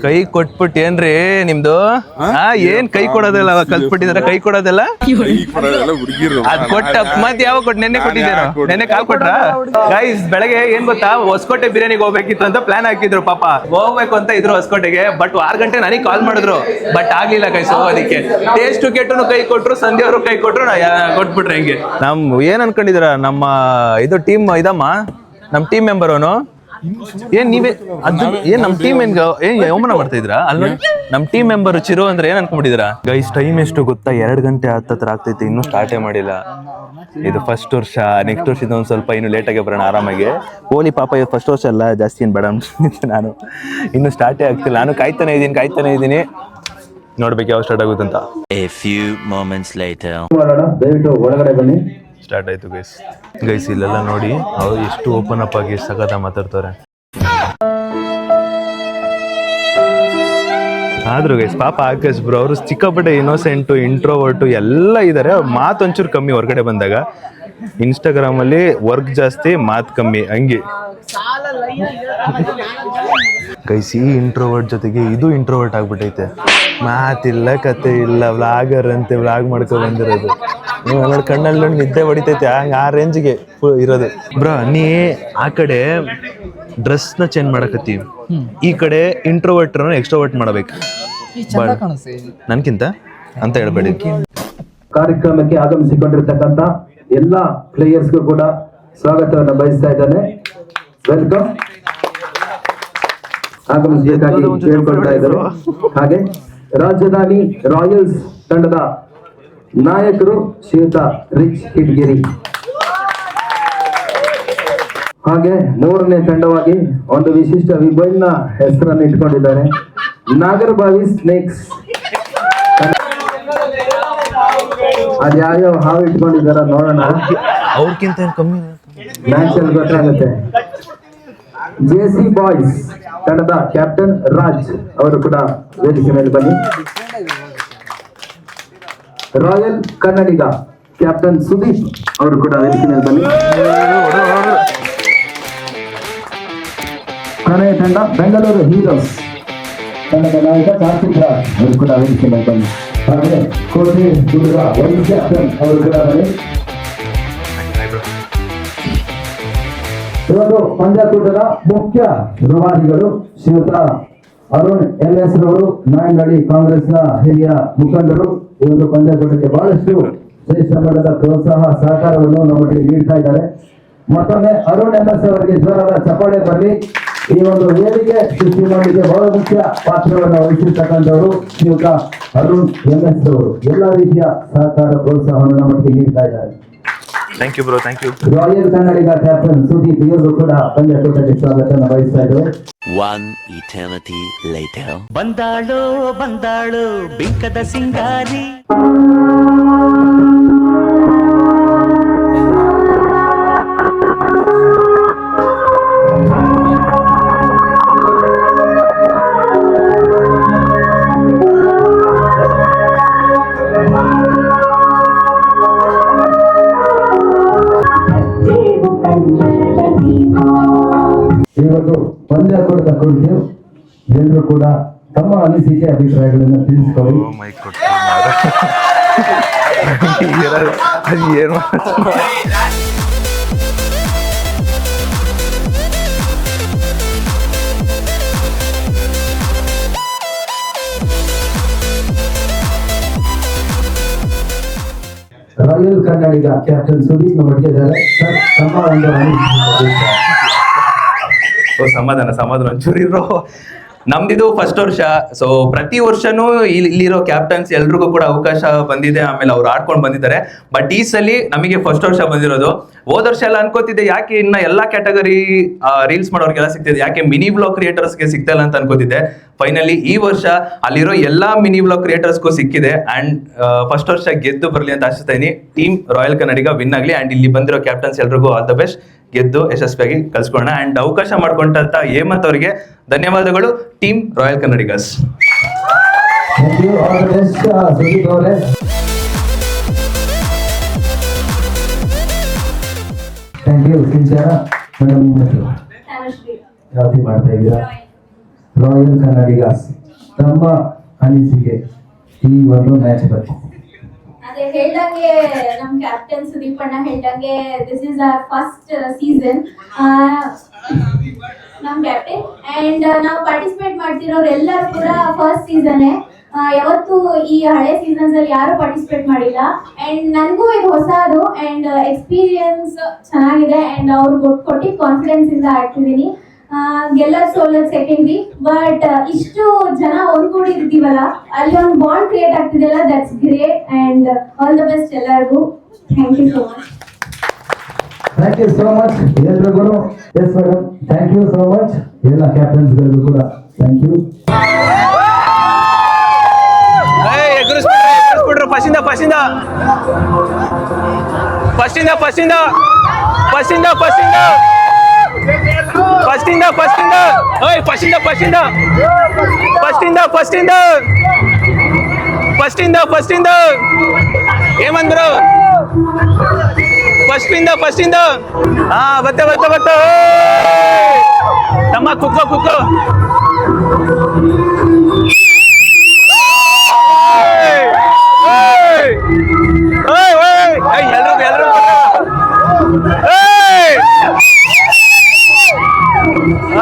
ಕೈ ಕೊಟ್ಬಿಟ್ಟು ಏನ್ರಿ ನಿಮ್ದು? ಏನ್ ಕೈ ಕೊಡೋದಿಲ್ಲ ಕಲ್ತ್ಬಿಟ್ಟಿದಾರ? ಕೈ ಕೊಡೋದಿಲ್ಲ ಅದ್ ಕೊಟ್ಟ ಮತ್ತೆ ಯಾವಾಗ ಕೊಟ್ಟು ನೆನ್ನೆ ಕೊಟ್ಟಿದ್ದೀರ? ನೆನ್ನೆ ಕಾಲ್ ಕೊಟ್ರ? ಗೈಸ್ ಬೆಳಗ್ಗೆ ಏನ್ ಗೊತ್ತಾ, ಹೊಸಕೋಟೆ ಬಿರಿಯಾನಿಗೆ ಹೋಗ್ಬೇಕಿತ್ತು ಅಂತ ಪ್ಲಾನ್ ಹಾಕಿದ್ರು. ಪಾಪ ಹೋಗ್ಬೇಕು ಅಂತ ಇದ್ರು ಹೊಸಕೋಟೆಗೆ. ಬಟ್ 6 ಗಂಟೆ ನನಗೆ ಕಾಲ್ ಮಾಡಿದ್ರು, ಬಟ್ ಆಗ್ಲಿಲ್ಲ ಗೈಸ್ ಹೋಗೋದಕ್ಕೆ. ಟೇಸ್ಟ್ ಕೆಟ್ಟನು ಕೈ ಕೊಟ್ರು, ಸಂಧ್ಯಾ ಅವರು ಕೈ ಕೊಟ್ರು, ಕೊಟ್ಬಿಟ್ರೆ ಹೆಂಗೆ? ನಮ್ ಏನ್ ಅನ್ಕೊಂಡಿದೀರ? ನಮ್ಮ ಇದು ಟೀಮ್ ಇದಮ್ಮ, ನಮ್ ಟೀಮ್ ಮೆಂಬರ್ ಅವನು. ಏನ್ ನೀವೇ ಅದು ಏನ್ ನಮ್ ಟೀಮ್ ಏನ್ ಅವಮಾನ ಮಾಡ್ತಾ ಇದ್ರಾ? ಅಲ್ವಾ ನಮ್ ಟೀಮ್ ಮೆಂಬರ್ ಚಿರು ಅಂದ್ರೆ ಏನ್ ಅನ್ಕೊಂಡಿದೀರಾ? ಗೈಸ್ ಟೈಮ್ ಎಷ್ಟು ಗೊತ್ತಾ? 2 ಗಂಟೆ ಹತ್ರ ಆಗ್ತೈತೆ, ಇನ್ನೂ ಸ್ಟಾರ್ಟೇ ಮಾಡಿಲ್ಲ. ಇದು ಫಸ್ಟ್ ವರ್ಷ, ನೆಕ್ಸ್ಟ್ ವರ್ಷ ಒಂದ್ ಸ್ವಲ್ಪ ಇನ್ನು ಲೇಟ್ ಆಗಿ ಬರೋಣ ಆರಾಮಾಗಿ. ಹೋಲಿ ಪಾಪ ಇದು ಫಸ್ಟ್ ವರ್ಷ ಅಲ್ಲ, ಜಾಸ್ತಿ ಏನ್ ಬೇಡ ನಾನು ಇನ್ನು ಸ್ಟಾರ್ಟೇ ಆಗ್ತಿಲ್ಲ. ನಾನು ಕಾಯ್ತಾನೆ ಇದ್ದೀನಿ ನೋಡ್ಬೇಕು ಯಾವ start ಆಗುತ್ತಂತ. A few moments later. ದಯವಿಟ್ಟು ಒಳಗಡೆ ಬನ್ನಿ. ಸ್ಟಾರ್ಟ್ ಆಯ್ತು ಗೈಸ್ ಇಲ್ಲೆಲ್ಲ ನೋಡಿ ಅವ್ರು ಎಷ್ಟು ಓಪನ್ ಅಪ್ ಆಗಿ ಸಖತ ಮಾತಾಡ್ತಾರೆ. ಆದ್ರೂ ಗೈಸ್ ಪಾಪ ಆಕಾಶ್ ಬ್ರೋ ಅವರು ಸಿಕ್ಕಾಪಟ್ಟೆ ಇನ್ನೋಸೆಂಟು, ಇಂಟ್ರೋವರ್ಟು ಎಲ್ಲ ಇದ್ದಾರೆ. ಮಾತು ಒಂಚೂರು ಕಮ್ಮಿ ಹೊರಗಡೆ ಬಂದಾಗ. ಇನ್ಸ್ಟಾಗ್ರಾಮ್ ಅಲ್ಲಿ ವರ್ಕ್ ಜಾಸ್ತಿ, ಮಾತು ಕಮ್ಮಿ, ಹಂಗೆ ಗೈಸ್. ಈ ಇಂಟ್ರೋವರ್ಟ್ ಜೊತೆಗೆ ಇದು ಇಂಟ್ರೋವರ್ಟ್ ಆಗ್ಬಿಟ್ಟೈತೆ. ಮಾತಿಲ್ಲ, ಕತೆ ಇಲ್ಲ, ವ್ಲಾಗರ್ ಅಂತೆ, ವ್ಲಾಗ್ ಮಾಡ್ಕೊ ಬಂದಿರೋದು. ನೀವು ನೋಡಿ ಕಣ್ಣಲ್ಲಿ ನೋಡಿ ನಿದ್ದೆ ಹೊಡಿತೈತೆ, ಆ ರೇಂಜ್ಗೆ ಇರೋದು. ಬ್ರೋ ನೀ ಆ ಕಡೆ ಡ್ರೆಸ್ನ ಚೇಂಜ್ ಮಾಡಕತ್ತೀವಿ, ಈ ಕಡೆ ಇಂಟ್ರೋವರ್ಟ್ ಎಕ್ಸ್ಟ್ರೋವರ್ಟ್ ಮಾಡಬೇಕು ನನ್ಕಿಂತ ಅಂತ ಹೇಳ್ಬೇಡಿ. ಕಾರ್ಯಕ್ರಮಕ್ಕೆ ಆಗಮಿಸಿಕೊಂಡಿರ್ತಕ್ಕಂಥ ಎಲ್ಲ ಪ್ಲೇಯರ್ಸ್ಗೂ ಕೂಡ ಸ್ವಾಗತವನ್ನು ಬಯಸ್ತಾ ಇದ್ದಾನೆ. ವೆಲ್ಕಮ್. ಆಗಮಿಸಬೇಕಾಗಿ ಕೇಳ್ಕೊಳ್ತಾ ಇದ್ದರು. ಹಾಗೆ ರಾಜಧಾನಿ ರಾಯಲ್ಸ್ ತಂಡದ ನಾಯಕರು ಶ್ರೀಯುತ ರಿಚ್ ಹಿಟ್ಗಿರಿ. ಹಾಗೆ 3ನೇ ತಂಡವಾಗಿ ಒಂದು ವಿಶಿಷ್ಟ ವಿಭಿನ್ನ ಹೆಸರನ್ನು ಇಟ್ಕೊಂಡಿದ್ದಾರೆ, ನಾಗರಬಾವಿ ಸ್ನೇಕ್ಸ್. ಅದ್ಯಾವ ಹಾವು ಇಟ್ಕೊಂಡಿದಾರ ನೋಡೋಣ, ಅವ್ರಕ್ಕಿಂತ ಕಮ್ಮಿ ಮ್ಯಾಚ್ ಅಲ್ಲಿ ಗೊತ್ತಾಗುತ್ತೆ. ಜೆಸಿ ಬಾಯ್ಸ್ ತಂಡದ ಕ್ಯಾಪ್ಟನ್ ರಾಜ್ ಅವರು ಕೂಡ ವೇದಿಕೆ ಮೇಲೆ ಬನ್ನಿ. ರಾಯಲ್ ಕನ್ನಡಿಗ ಕ್ಯಾಪ್ಟನ್ ಸುದೀಪ್ ಅವರು ಕೂಡ ವೇದಿಕೆ ಮೇಲೆ ಬನ್ನಿ. ಕೊನೆಯ ತಂಡ ಬೆಂಗಳೂರು ಹೀರೋಸ್ ತಂಡದ ನಾಯಕ ಕಾರ್ತಿಕ್ ರಾಜ್ ಅವರು ಕೂಡ ವೇದಿಕೆ ಮೇಲೆ ಬನ್ನಿ. ಹಾಗೆ ಕೋಟೆ ಹುಡುಗ ವೈಸ್ ಕ್ಯಾಪ್ಟನ್ ಅವರು ಕೂಡ ಬನ್ನಿ. ಇವತ್ತು ಪಂದ್ಯಾಕೂಟದ ಮುಖ್ಯ ರೂವಾರಿಗಳು ಶ್ರೀಯುತ ಅರುಣ್ MS ರವರು, ನಾಯನಹಳ್ಳಿ ಕಾಂಗ್ರೆಸ್ನ ಹಿರಿಯ ಮುಖಂಡರು. ಈ ಒಂದು ಪಂದ್ಯಾಕೂಟಕ್ಕೆ ಬಹಳಷ್ಟು ಶ್ರೇಷ್ಠ ಮಟ್ಟದ ಪ್ರೋತ್ಸಾಹ ಸಹಕಾರವನ್ನು ನಮಗೆ ನೀಡ್ತಾ ಇದ್ದಾರೆ. ಮತ್ತೊಮ್ಮೆ ಅರುಣ್ MS ಅವರಿಗೆ ಜೋರಾದ ಚಪ್ಪಾಳೆ ಬರಲಿ. ಈ ಒಂದು ವೇದಿಕೆ ಸೃಷ್ಟಿ ಮಾಡಲಿಕ್ಕೆ ಬಹಳ ಮುಖ್ಯ ಪಾತ್ರವನ್ನು ವಹಿಸಿರ್ತಕ್ಕಂಥವರು ಶ್ರೀಯುತ ಅರುಣ್ MS ಅವರು. ಎಲ್ಲ ರೀತಿಯ ಸಹಕಾರ ಪ್ರೋತ್ಸಾಹವನ್ನು ನಮಗೆ ನೀಡ್ತಾ ಇದ್ದಾರೆ. Thank you bro, thank you. Royal Kannadiga captain Sudeep ಇವರು ಕೂಡ ಪಂದ್ಯಾಕೂಟಕ್ಕೆ ಸ್ವಾಗತವನ್ನು ವಹಿಸ್ತಾ ಇದ್ದಾರೆ. One eternity later. ಬಂದಾಳು ಬಿಂಕದ ಸಿಂಗಾರಿ. ಇವತ್ತು ಪಂದ್ಯಾಕೂಟದ ಕುರಿತು ಎಲ್ಲರೂ ಕೂಡ ತಮ್ಮ ಅನಿಸಿಕೆ ಅಭಿಪ್ರಾಯಗಳನ್ನು ತಿಳಿಸಿಕೊಳ್ಳಿ. ಏನು ರಾಯಲ್ ಕನ್ನಡಿಗ ಕ್ಯಾಪ್ಟನ್ ಸುದೀಪ್ ನಮಗೆ ತಮ್ಮ ಒಂದು ಅನಿಸಿಕೆ. ಸಮಾಧಾನ ಒಂಚೂರು ಇರೋ. ನಮ್ದಿದು ಫಸ್ಟ್ ವರ್ಷ. ಸೊ ಪ್ರತಿ ವರ್ಷನೂ ಇಲ್ಲಿರೋ ಕ್ಯಾಪ್ಟನ್ಸ್ ಎಲ್ರಿಗೂ ಕೂಡ ಅವಕಾಶ ಬಂದಿದೆ, ಆಮೇಲೆ ಅವ್ರು ಆಡ್ಕೊಂಡು ಬಂದಿದ್ದಾರೆ. ಬಟ್ ಈ ಸಲ ನಮಗೆ ಫಸ್ಟ್ ವರ್ಷ ಬಂದಿರೋದು. ಹೋದ ವರ್ಷ ಎಲ್ಲ ಅನ್ಕೋತಿದ್ದೆ ಯಾಕೆ ಇನ್ನ ಎಲ್ಲಾ ಕ್ಯಾಟಗರಿ ರೀಲ್ಸ್ ಮಾಡೋರ್ಗೆಲ್ಲ ಸಿಗ್ತಿದೆ, ಯಾಕೆ ಮಿನಿ ಬ್ಲಾಗ್ ಕ್ರಿಯೇಟರ್ಸ್ಗೆ ಸಿಗ್ತಾ ಇಲ್ಲ ಅಂತ ಅನ್ಕೋತಿದ್ದೆ. ಫೈನಲಿ ಈ ವರ್ಷ ಅಲ್ಲಿರೋ ಎಲ್ಲಾ ಮಿನಿ ಬ್ಲಾಗ್ ಕ್ರಿಯೇಟರ್ಸ್ಗೂ ಸಿಕ್ಕಿದೆ. ಅಂಡ್ ಫಸ್ಟ್ ವರ್ಷ ಗೆದ್ದು ಬರಲಿ ಅಂತ ಆಶಿಸ್ತಾ ಇದೀನಿ. ಟೀಮ್ ರಾಯಲ್ ಕನ್ನಡಿಗ ವಿನ್ ಆಗಲಿ. ಅಂಡ್ ಇಲ್ಲಿ ಬಂದಿರೋ ಕ್ಯಾಪ್ಟನ್ಸ್ ಎಲ್ರಿಗೂ ಆಲ್ ದ ಬೆಸ್ಟ್. ಗೆದ್ದು ಯಶಸ್ವಿಯಾಗಿ ಕಳ್ಸ್ಕೊಳ್ಳೋಣ. ಅಂಡ್ ಅವಕಾಶ ಮಾಡ್ಕೊಂಡಂತ ಹೇಮಂತ್ ಅವರಿಗೆ ಧನ್ಯವಾದಗಳು. Team royal Kannadigas. ವಿಚಾರ ಮೇಡಮ್ ನಿಮ್ಮ ಹೆಸರು ಯಾವ ಟೀಮ್ ಮಾಡ್ತಾ ಇದ್ದೀರಾ? ರಾಯಲ್ ಕನ್ನಡಿಗಾಸ್. ತಮ್ಮ ಅನಿಸಿಕೆ ಈ ಒಂದು ಮ್ಯಾಚ್ ಬಗ್ಗೆ? ಅದೇ ಹೇಳ್ದಂಗೆ ನಮ್ ಕ್ಯಾಪ್ಟನ್ ಸುದೀಪ್ ಅಣ್ಣ ಹೇಳ್ದಂಗೆ this is our first season ನಮ್ ಕ್ಯಾಪ್ಟನ್ ಅಂಡ್ ನಾವು ಪಾರ್ಟಿಸಿಪೇಟ್ ಮಾಡ್ತಿರೋರು ಎಲ್ಲರೂ ಕೂಡ ಫಸ್ಟ್ ಸೀಸನ್. ಯಾವತ್ತು ಈ ಹಳೆ ಸೀಸನ್ಸ್ ಅಲ್ಲಿ ಯಾರು ಪಾರ್ಟಿಸಿಪೇಟ್ ಮಾಡಿಲ್ಲ ಅಂಡ್ ನನಗೂ ಇದು ಹೊಸದು ಅಂಡ್ ಎಕ್ಸ್ಪೀರಿಯನ್ಸ್ ಚೆನ್ನಾಗಿದೆ ಅಂಡ್ ಅವ್ರು ಕೊಟ್ಟಿದ್ದ ಕಾನ್ಫಿಡೆನ್ಸ್ ಇಂದ ಆಡ್ತಿದ್ದೀನಿ. ಗೆಲ್ಲೋದು ಸೋಲೋದು ಸೆಕೆಂಡ್ರಿ, ಬಟ್ ಇಷ್ಟು ಜನ ಒಂದ್ಗೂಡಿರ್ತೀವಲ್ಲ ಅಲ್ಲಿ ಒಂದು ಬಾಂಡ್ ಕ್ರಿಯೇಟ್ ಆಗ್ತಿದೆಯಲ್ಲ, that's great and all the best ಎಲ್ಲರಿಗೂ. Thank you so much. Thank you so much ಎಲ್ರಿಗೂ. Yes madam, thank you so much ಎಲ್ಲ ಕ್ಯಾಪ್ಟನ್ಸ್ಗಳಿಗೂ ಕೂಡ ಥ್ಯಾಂಕ್ ಯು. ಏಮಂದ್ರು ಫಸ್ಟ್ ಇಂದ ಹಾ ಬತ್ತ ತಮ್ಮ ಕುಕ್ಕೋ ಎಲ್ರು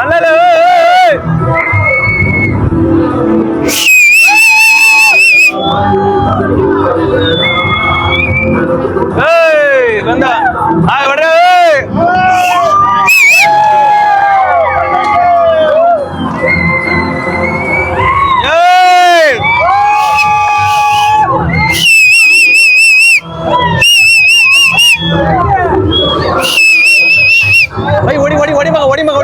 ಅಲ್ಲ ಬಂದ ಹೊಡ್ರೆ ಹೊಡಿ ಮಗ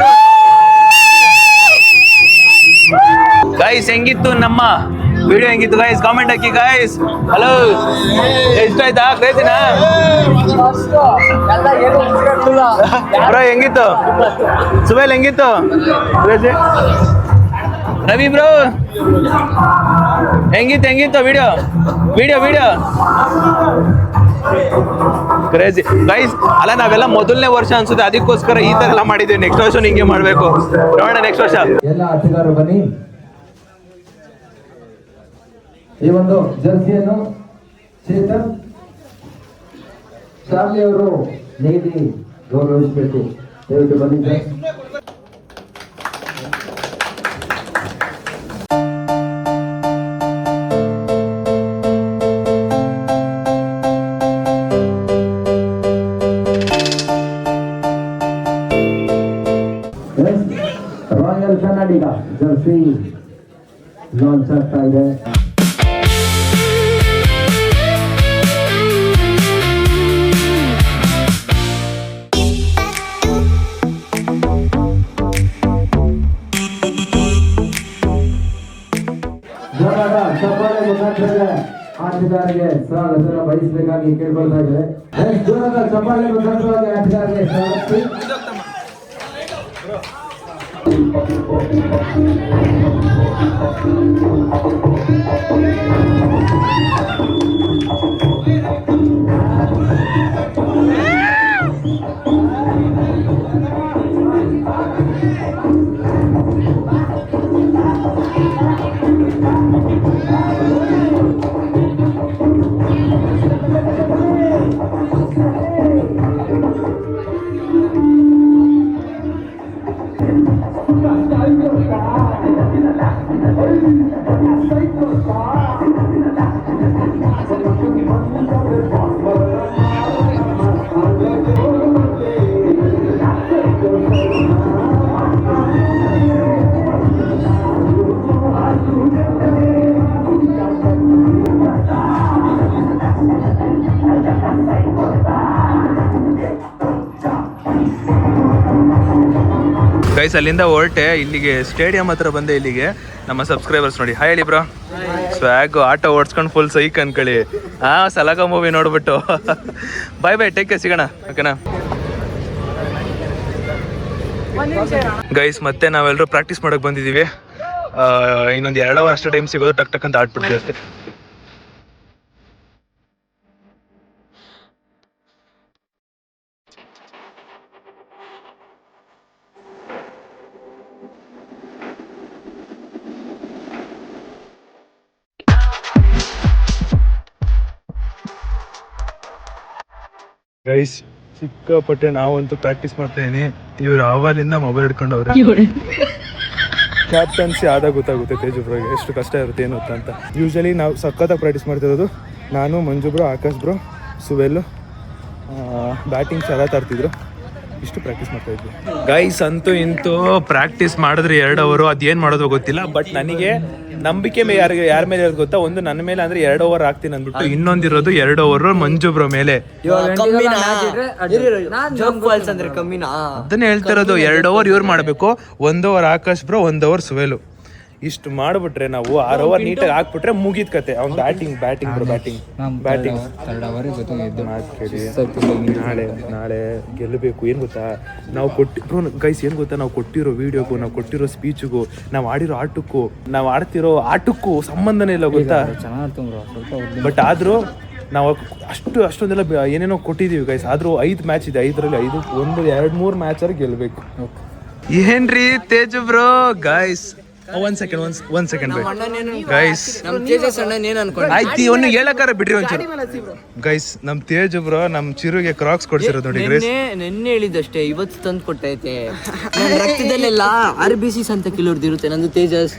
ಗೈಸ್. ಹೆಂಗಿತ್ತು ನಮ್ಮ ವಿಡಿಯೋ? ಹೆಂಗಿತ್ತು ಗೈಸ್? ಕಾಮೆಂಟ್ ಹಾಕಿ ಗೈಸ್. ಹಲೋ, ಎಷ್ಟಾಯ್ತಾ? ಕ್ರೇಜಿನಾ ಬ್ರೋ? ಹೆಂಗಿತ್ತು ಸುಬೇಲ್? ಹೆಂಗಿತ್ತು ಕ್ರೇಜಿ? ರವಿ ಬ್ರೋ ಹೆಂಗಿತ್ತು ವಿಡಿಯೋ ಕ್ರೇಜಿ ಗೈಸ್. ಅಲ್ಲ, ನಾವೆಲ್ಲ ಮೊದಲನೇ ವರ್ಷ ಅನ್ಸುತ್ತೆ, ಅದಕ್ಕೋಸ್ಕರ ಈ ತರ ಎಲ್ಲ ಮಾಡಿದ್ದೀವಿ. ನೆಕ್ಸ್ಟ್ ವರ್ಷ ಹಿಂಗೆ ಮಾಡ್ಬೇಕು. ನೋಡೋಣ ನೆಕ್ಸ್ಟ್ ವರ್ಷ. ಎಲ್ಲ ಆಟಗಾರರು ಬನ್ನಿ. ಈ ಒಂದು ಜರ್ಸಿಯನ್ನು ಚೇತನ್ ಶಾಲೆ ಅವರು ನೀಡಿ ಗೌರವಿಸಬೇಕು. ದಯವಿಟ್ಟು ಬನ್ನಿ ಸರ್. ರಾಯಲ್ ಕನ್ನಡಿಗ ಜರ್ಸಿ ಲಾಂಚ್ ಆಗ್ತಾ ಇದೆ. ಜೋರಾದ ಚಪ್ಪಾಳೆ ಮುಖಾಂತರ ಆಟಗಾರರಿಗೆ ಸ್ವಾಗತ ಬಯಸಬೇಕಾಗಿ ಕೇಳ್ಕೊಳ್ತಾ ಇದ್ದಾರೆ. ಜೋರಾದ ಚಪ್ಪಾಳೆ ಮುಖಾಂತರವಾಗಿ ಆಟಗಾರರಿಗೆ ಸ್ವಾಗತಿಸಿ. ಗೈಸ್, ಅಲ್ಲಿಂದ ಹೊರಟೆ ಇಲ್ಲಿಗೆ ಸ್ಟೇಡಿಯಂ ಹತ್ರ ಬಂದೆ. ಇಲ್ಲಿಗೆ ನಮ್ಮ ಸಬ್ಸ್ಕ್ರೈಬರ್ಸ್ ನೋಡಿ. ಹಾಯ್ ಹೇಳಿ ಬ್ರೋ. ಸ್ವ್ಯಾಗು ಆಟೋ ಓಡಿಸ್ಕೊಂಡು ಫುಲ್ ಸೈಕ್ ಅನ್ಕೊಳ್ಳಿ. ಸಲಾಗ ಮೂವಿ ನೋಡ್ಬಿಟ್ಟು ಬಾಯ್ ಟೇಕ್ ಕೇರ್, ಸಿಗೋಣ ಓಕೆನಾ ಗೈಸ್. ಮತ್ತೆ ನಾವೆಲ್ಲರೂ ಪ್ರಾಕ್ಟೀಸ್ ಮಾಡಕ್ಕೆ ಬಂದಿದ್ದೀವಿ. ಇನ್ನೊಂದು 2 ಅವರ್ ಅಷ್ಟು ಟೈಮ್ ಸಿಗೋದು, ಟಕ್ ಟಕ್ ಅಂತ ಆಡ್ಬಿಡ್ತೀವಿ ಅಷ್ಟೇ. ಗೈಸ್ ಸಿಕ್ಕಾಪಟ್ಟೆ ನಾವಂತೂ ಪ್ರಾಕ್ಟೀಸ್ ಮಾಡ್ತಾ ಇದೀನಿ. ಇವ್ರು ಆವಾಲಿಂದ ಮೊಬೈಲ್ ಹಿಡ್ಕೊಂಡವ್ರೆ. ಕ್ಯಾಪ್ಟನ್ಸಿ ಆದಾಗ ಗೊತ್ತಾಗುತ್ತೆ ತೇಜುಬ್ರೋಗೆ ಎಷ್ಟು ಕಷ್ಟ ಇರುತ್ತೆ ಏನು ಅಂತ. ಯೂಶಲಿ ನಾವು ಸಖತ್ತಾಗಿ ಪ್ರಾಕ್ಟೀಸ್ ಮಾಡ್ತಿರೋದು ನಾನು, Manju bro, Akash bro, ಸುವೆಲ್ಲು. Batting ಚೆನ್ನಾಗಿ ತರ್ತಿದ್ರು. ಇಷ್ಟು ಪ್ರಾಕ್ಟೀಸ್ ಮಾಡ್ತಾ ಇದ್ವಿ ಗೈಸ್. ಅಂತೂ ಇಂತೂ ಪ್ರಾಕ್ಟೀಸ್ ಮಾಡಿದ್ರೆ 2 ಅವರು ಅದೇನು ಮಾಡೋದು ಗೊತ್ತಿಲ್ಲ. ಬಟ್ ನನಗೆ ನಂಬಿಕೆ ಯಾರ ಮೇಲೆ ಇರೋದು ಗೊತ್ತಾ, ಒಂದು ನನ್ನ ಮೇಲೆ ಅಂದ್ರೆ 2 ಓವರ್ ಹಾಕ್ತೀನಿ ಅಂದ್ಬಿಟ್ಟು, ಇನ್ನೊಂದಿರೋದು 2 ಓವರ್ ಮಂಜು ಬ್ರೋ ಮೇಲೆ. ಅಂದ್ರೆ ಕಮ್ಮಿನಾ? ಅದನ್ನೇ ಹೇಳ್ತಾ ಇರೋದು. 2 ಓವರ್ ಇವ್ರು ಮಾಡಬೇಕು, 1 ಓವರ್ ಆಕಾಶ್ ಬ್ರೋ, 1 ಓವರ್ ಸುವೇಲು. ಇಷ್ಟು ಮಾಡ್ಬಿಟ್ರೆ ನಾವು 6 ಓವರ್ ನೀಟಾಗಿ ಹಾಕ್ಬಿಟ್ರೆ ಮುಗಿದ ಕತೆ. ಅವ್ನು ಬ್ಯಾಟಿಂಗ್ ನಾಳೆ ಗೆಲ್ಲಬೇಕು. ಏನು ಗೊತ್ತಾ, ನಾವು ಗೈಸ್ ಏನು ಗೊತ್ತಾ, ನಾವು ಕೊಟ್ಟಿರೋ ವಿಡಿಯೋಗೂ, ನಾವು ಕೊಟ್ಟಿರೋ ಸ್ಪೀಚ್ಗೂ, ನಾವು ಆಡಿರೋ ಆಟಕ್ಕೂ, ನಾವು ಆಡ್ತಿರೋ ಆಟಕ್ಕೂ ಸಂಬಂಧನೇ ಇಲ್ಲ ಗೊತ್ತಾ. ಬಟ್ ಆದರೂ ನಾವು ಅಷ್ಟೊಂದೆಲ್ಲ ಏನೇನೋ ಕೊಟ್ಟಿದ್ದೀವಿ ಗೈಸ್. ಆದರೂ 5 ಮ್ಯಾಚ್ ಇದೆ, 5ರಲ್ಲಿ 5 1 2 3 ಮ್ಯಾಚಲ್ಲಿ ಗೆಲ್ಲಬೇಕು. ಏನ್ರಿ ತೇಜು ಬ್ರೋ ಗೈಸ್, ಒಂದ್ ಸೆಕೆಂಡ್ ಗೈಸ್. ಆಯ್ತು ಇವನ್ನು ಹೇಳಕ್ಕಾರ ಬಿಡ್ರಿ ಒಂಚೂರು ಗೈಸ್. ನಮ್ ತೇಜ್ ಬ್ರೋ ನಮ್ ಚಿರುಗೆ ಕ್ರಾಕ್ಸ್ ಕೊಡ್ಸಿರೋದು ನೋಡಿ. ನೆನ್ನೆ ಹೇಳಿದಷ್ಟೇ, ಇವತ್ತು ತಂದು ಕೊಟ್ಟೈತೆ. ರಕ್ತದಲ್ಲೆಲ್ಲ RBC ಅಂತ ಕೆಲವ್ರದ್ದು ನಂದು ತೇಜಸ್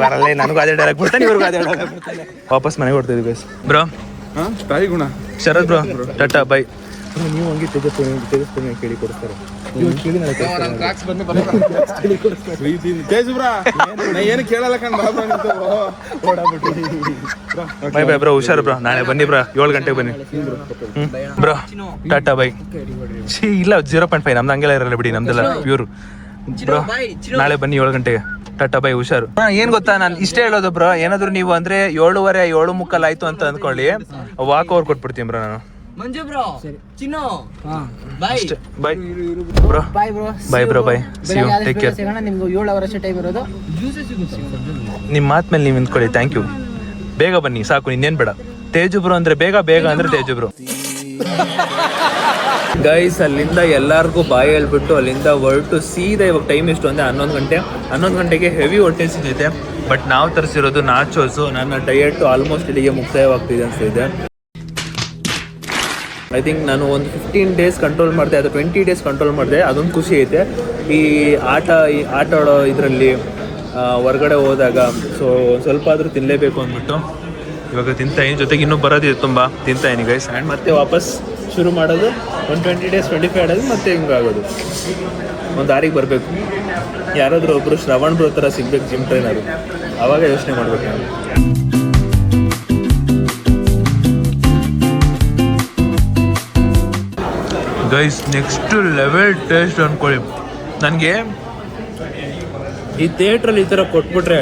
ಬರಲ್ಲ. ನನಗೂ ಅದೇ ಡೈರೆಕ್ಟ್ ಬಿಡ್ತಾನೆ, ಇವ್ರಿಗೂ ಅದೇ ಡೈರೆಕ್ಟ್ ಬಿಡ್ತಾನೆ. ವಾಪಸ್ ಮನೆಗೆ ಹೊಡ್ತಿದ್ವಿ ಗೈಸ್. ಬ್ರೋ ಗುಣ ಶರತ್ ಬ್ರೋ ಟಾಟಾ ಬೈ. ನೀವು ಹಂಗೆ ತೇಜಸ್ವಿ ಕೇಳಿ ಕೊಡ್ತಾರೆ. ಬೈ ಬೈ ಬ್ರೋ, ಹುಷಾರು ಬ್ರೋ. ನಾಳೆ ಬನ್ನಿ ಬ್ರೋ, 7 ಗಂಟೆಗೆ ಬನ್ನಿ ಬ್ರೋ. Tata bye. ಇಲ್ಲ 0.5 ನಮ್ದು ಹಂಗೆಲ್ಲ ಇರಲ್ಲ ಬಿಡಿ, ನಮ್ದೆಲ್ಲ ಪ್ಯೂರ್ ಬ್ರೋ. ನಾಳೆ ಬನ್ನಿ 7 ಗಂಟೆಗೆ. ಟಾಟಾ ಬೈ, ಹುಷಾರು. ಏನ್ ಗೊತ್ತಾ, ನಾನು ಇಷ್ಟೇ ಹೇಳೋದು ಬ್ರೋ, ಏನಾದ್ರು ನೀವು ಅಂದ್ರೆ 7:15 7:45 ಆಯ್ತು ಅಂತ ಅಂದ್ಕೊಳ್ಳಿ, ವಾಕ್ ಓವರ್ ಕೊಟ್ಬಿಡ್ತೀನಿ ಬ್ರೋ ನಾನು. Manju bro, Chinnu bye bye bro. Bye bro, bye. See you, take care. ನಿಮ್ಗೆ 7 ಅವರ್ ಅಷ್ಟೇ ಟೈಮ್ ಇರೋದು. ನಿಮ್ಮ ಮಾತ್ ಮೇಲೆ ನೀವು ನಿಂತ್ಕೊಳ್ಳಿ. Thank you. ಬೇಗ ಬನ್ನಿ ಸಾಕು, ಇನ್ನೇನು ಬೇಡ. ತೇಜು ಬ್ರೋ ಅಂದ್ರೆ ಬೇಗ ಅಂದ್ರೆ ತೇಜು ಬ್ರೋ. ಗೈಸ್ ಅಲ್ಲಿಂದ ಎಲ್ಲರಿಗೂ ಬಾಯ್ ಹೇಳ್ಬಿಟ್ಟು ಅಲ್ಲಿಂದ ಹೊರಟು ಸೀದಾ ಇವಾಗ ಟೈಮ್ ಎಷ್ಟು ಅಂದರೆ 11 ಗಂಟೆ. 11 ಗಂಟೆಗೆ ಹೆವಿ ಹೊಟ್ಟೆ ಸಿಗುತ್ತೆ. ಬಟ್ ನಾವು ತರಿಸಿರೋದು ನಾಚೋಸು. ನನ್ನ ಡಯಟ್ ಆಲ್ಮೋಸ್ಟ್ ಇಲ್ಲಿಗೆ ಮುಕ್ತಾಯವಾಗ್ತಿದೆ ಅನಿಸ್ತಿದೆ. ಐ ಥಿಂಕ್ ನಾನು ಒಂದು 15 ಡೇಸ್ ಕಂಟ್ರೋಲ್ ಮಾಡಿದೆ, ಅದು 20 ಡೇಸ್ ಕಂಟ್ರೋಲ್ ಮಾಡಿದೆ. ಅದೊಂದು ಖುಷಿ ಐತೆ ಈ ಆಟ ಆಡೋ ಇದರಲ್ಲಿ, ಹೊರಗಡೆ ಹೋದಾಗ. ಸೊ ಒಂದು ಸ್ವಲ್ಪ ಆದರೂ ತಿನ್ನಲೇಬೇಕು ಅಂದ್ಬಿಟ್ಟು ಇವಾಗ ತಿಂತಾಯಿನಿ. ಜೊತೆಗೆ ಇನ್ನೂ ಬರೋದಿದೆ, ತುಂಬ ತಿಂತಾಯಿನಿ ಗೈಸ್. ಆ್ಯಂಡ್ ಮತ್ತೆ ವಾಪಸ್ ಶುರು ಮಾಡೋದು ಒಂದು 20 ಡೇಸ್ 25 ಡೇಸ್ ಮತ್ತೆ ಹಿಂಗಾಗೋದು. ಒಂದು ದಾರಿಗೆ ಬರಬೇಕು. ಯಾರಾದರೂ ಒಬ್ಬರು ಶ್ರವಣ್ ಬ್ರೋ ಥರ ಸಿಗ್ಬೇಕು ಜಿಮ್ ಟ್ರೈನರು, ಆವಾಗ ಯೋಚನೆ ಮಾಡ್ಬೇಕು ನಾನು. ಗೈಸ್ ನೆಕ್ಸ್ಟ್ ಲೆವೆಲ್ ಟೇಸ್ಟ್ ಅಂದ್ಕೊಳ್ಳಿ. ನನಗೆ ಈ ಥಿಯೇಟ್ರಲ್ಲಿ ಈ ಥರ ಕೊಟ್ಬಿಟ್ರೆ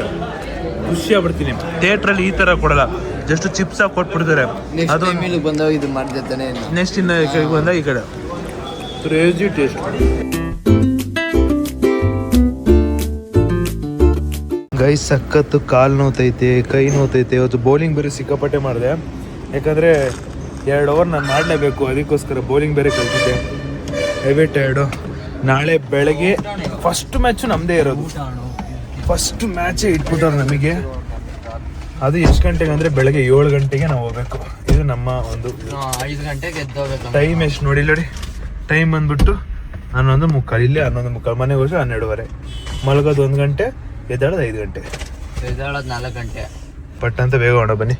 ಖುಷಿ ಆಗ್ಬಿಡ್ತೀನಿ. ಥಿಯೇಟ್ರಲ್ಲಿ ಈ ಥರ ಕೊಡಲ್ಲ, ಜಸ್ಟ್ ಚಿಪ್ಸ್ ಆಗಿ ಕೊಟ್ಬಿಡ್ತಾರೆ. ಅದು ಬಂದಾಗ ಇದು ಮಾಡ್ತಾನೆ. ನೆಕ್ಸ್ಟ್ ಇನ್ನು ಬಂದಾಗ ಈ ಕಡೆ ಕ್ರೇಜಿ ಟೇಸ್ಟ್. ಗೈಸ್ ಸಖತ್ತು ಕಾಲು ನೋತೈತೆ, ಕೈ ನೋತೈತೆ. ಇವತ್ತು ಬೌಲಿಂಗ್ ಬೇರೆ ಸಿಕ್ಕಾಪಟ್ಟೆ ಮಾಡಿದೆ, ಯಾಕಂದರೆ 2 ಓವರ್ ನಾನು ಮಾಡಲೇಬೇಕು. ಅದಕ್ಕೋಸ್ಕರ ಬೌಲಿಂಗ್ ಬೇರೆ ಕಲ್ತಿದ್ದೆ. Heavy tired. ನಾಳೆ ಬೆಳಗ್ಗೆ ಫಸ್ಟ್ ಮ್ಯಾಚು ನಮ್ಮದೇ ಇರೋದು. ಫಸ್ಟ್ ಮ್ಯಾಚೇ ಇಟ್ಬಿಟ್ಟವ್ರು ನಮಗೆ. ಅದು ಎಷ್ಟು ಗಂಟೆಗೆ ಅಂದರೆ ಬೆಳಗ್ಗೆ 7 ಗಂಟೆಗೆ ನಾವು ಹೋಗ್ಬೇಕು. ಇದು ನಮ್ಮ ಒಂದು 5 ಗಂಟೆಗೆ ಎದ್ದೋಗ್ಬೇಕು. ಟೈಮ್ ಎಷ್ಟು ನೋಡಿ ಟೈಮ್ ಬಂದ್ಬಿಟ್ಟು 11:45. ಇಲ್ಲೇ 11:45. ಮನೆಗೆ ಹೋಗಿ 12:15. ಮಲಗೋದು 1 ಗಂಟೆ, ಎದ್ದಾಳೋದು 5 ಗಂಟೆ, ಎದ್ದೇಳೋದು 4 ಗಂಟೆ. ಪಟ್ ಅಂತ ಬೇಗ ಹೊರಡ ಬನ್ನಿ.